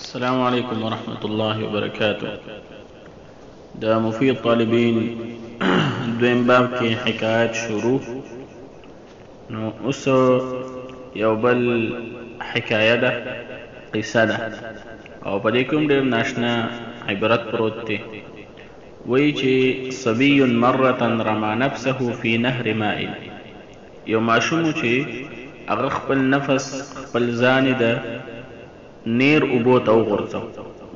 السلام عليكم ورحمة الله وبركاته. دا مفید طالبین دویم باب کې حکایت شروع. نو اوس یو بل حکایه ده، قصه ده، او په دې کې هم ډېر ناشنا عبرت پروت دی. وایي چې صبي مرة رمى نفسه في نهر ماء. یو ماشوم چې هغه خپل نفس خپل ځان د نیر اوبو ته وغورځو.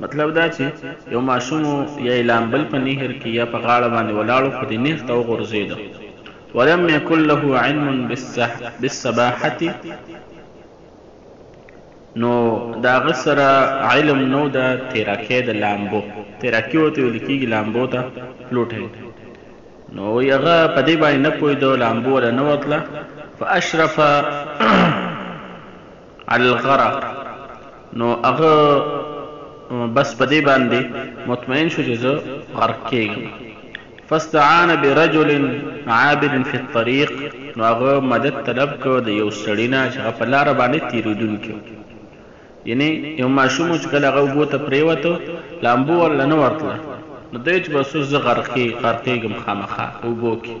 مطلب دا چې یو ماشوم یا لامبل په نهر کې یا په غاړه باندې ولاړو په دې نهر ته وغورځېده. ولم یکن له علم بالسباحة، نو د هغه سره علم نو د تیراکۍ د لامبو. تیراکي ورته ویل کېږي، لامبو ته فلوټینګ. نو هغه په دې باندې نه پوهېده، لامبو وله نه وتله. فاشرف على الغرق، نو هغه بس په دې باندې مطمئن شو چې زه غرق کېږم. فاستعان برجل عابر في الطريق، نو هغه مدد طلب کړ د یو سړي نه چې هغه په لاره باندې تېرېدونکی و. یعنې یو ماشوم چې کله هغه اوبو ته پرېوته، لامبو ورله نه ورتله، نو دی چې بس اوس زه غرقېږم خامخا اوبو کې.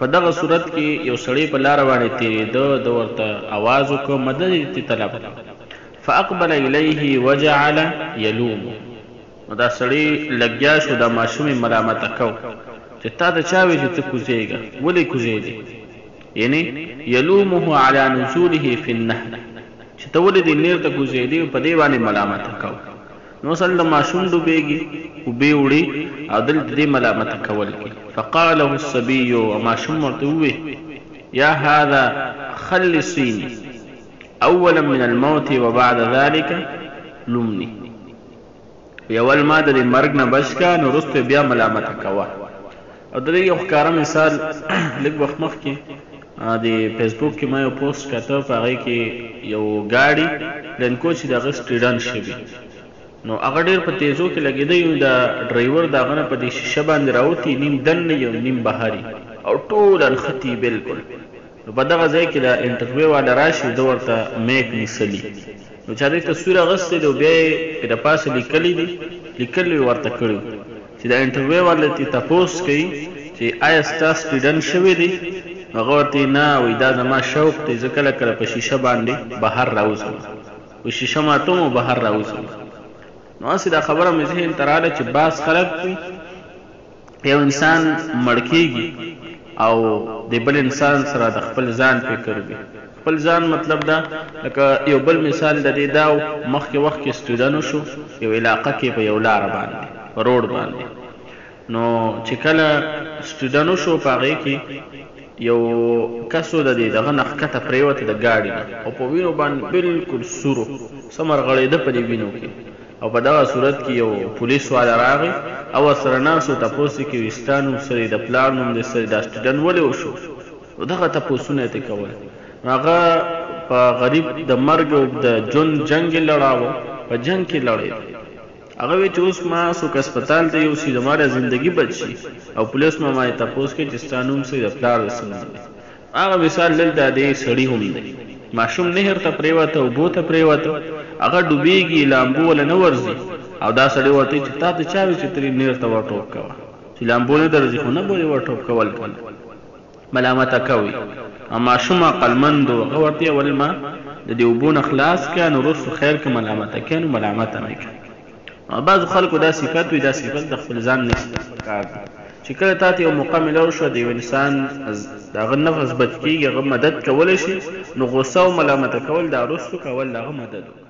په دغه صورت کې یو سړی په لاره باندې تېرېده، ده ورته اواز وکړ، مدد یې طلب کړ. فاقبل الیه وجعل یلوم، نو دا سړی لګیا شو دا ماشوم یې ملامته کو چې تا ته چا وی چې ته کوزېږه، ولې کوزېدې؟ یعنې یلومه علی نزوله فی النهر، چې ته ولې دې نیر ته کوزېدې، په دې باندې ملامته کو. نو اصل د ماشوم ډوبېږي، اوبې وړي، او دلته دې ملامته کول کې. فقال له الصبي، او ماشوم ورته ووی یا هذا خلصیني اولا من الموت وبعد ذلك لمني، اول ما د مرګ نه بچ کا، نو وروسته بیا ملامته کوه. او د دې یو ښکاره مثال لږ وخت مخکې د فیسبوک کې ما یو پوسټ کاته، په هغې کې یو ګاډي لنکو چې د هغه سټیډن شوي، نو هغه ډېر په تیزو کې لګېدی، د ډرایور د هغه نه په دې شیشه باندې راوتي، نیم دننه یو نیم بهري، او ټول انختي بالکل. نو په دغه ځای کې د انټرویو والا راشي، ده ورته میک نیسلي، نو چا دې تصویر اخیستی دی، او بیا یې د پاسه لیکلي ورته کړي چې د انټرویو والا ترې تپوس کوي چې آیا ستا سټیډن شوی دی؟ هغه ورته نه، وایي دا زما شوق دی، زه کله کله په شیشه باندې بهر راوځم، وایي شیشه ماتوم او بهر راوځم. نو هسې دا خبره مې ذهن ته راغله چې بعض خلک وي یو انسان مړ کېږي او د بل انسان سره د خپل ځان فکر وي. خپل ځان مطلب دا لکه یو بل مثال د دې دا مخکې وخت کې سټوډنټ شو یو علاقه کې په یو لاره باندې په روډ باندې، نو چې کله سټوډنټ شو په هغې کې یو کسو د دې دغه نه ښکته پرېوته د ګاډي نه، او په وینو باندې بلکل سورو څه مرغړېده په دې وینو کې. او په دغه صورت کې یو پولیس والا راغی او ورسره ناست و، تپوس یې کوي ستا نوم څه دی، د پلار نوم دی څه دی، دا سټوډنټ ولې وشو؟ نو دغه تپوسونه یې ترې کول. نو هغه په غریب د مرګ او د ژوند جنګ یې لړاوه، په جنګ کې لړېد. هغه وایي چې اوس ما څوک اسپتال ته یوسي، زما د زندګي بچ شي، او پولیس ما یې تپوس کوي چې ستا نوم څه دی، د پلار د څه نوم دی. هغه مثال دلته د سړي هم دی. ماشوم نهر ته پرېوته، اوبو ته پرېوته، هغه ډوبېږي، لامبو وله نه ورځي، او دا سړی ورته چې تا ته چا وي چې ته نهر ته ورټوپ کوه، چې لامبو نه درځي خو نه بولې ورټوپ کول کنه، ملامته کوي. او ماشوم عقلمند و، هغه ورته اول ما د دې اوبو نه خلاص کړه، نو وروستو خیر که ملامته کوې نو ملامته مې کړه. بعضو خلکو دا صفت وي، دا صفت د خپل ځان نه پکار دی چې کله تا ته یو موقع میلاو شوه د یو انسان د هغه نفس بچ کېږي، هغه مدد کولی شي، نو غصه او ملامته کول دا وروستو کول د هغه مدد و.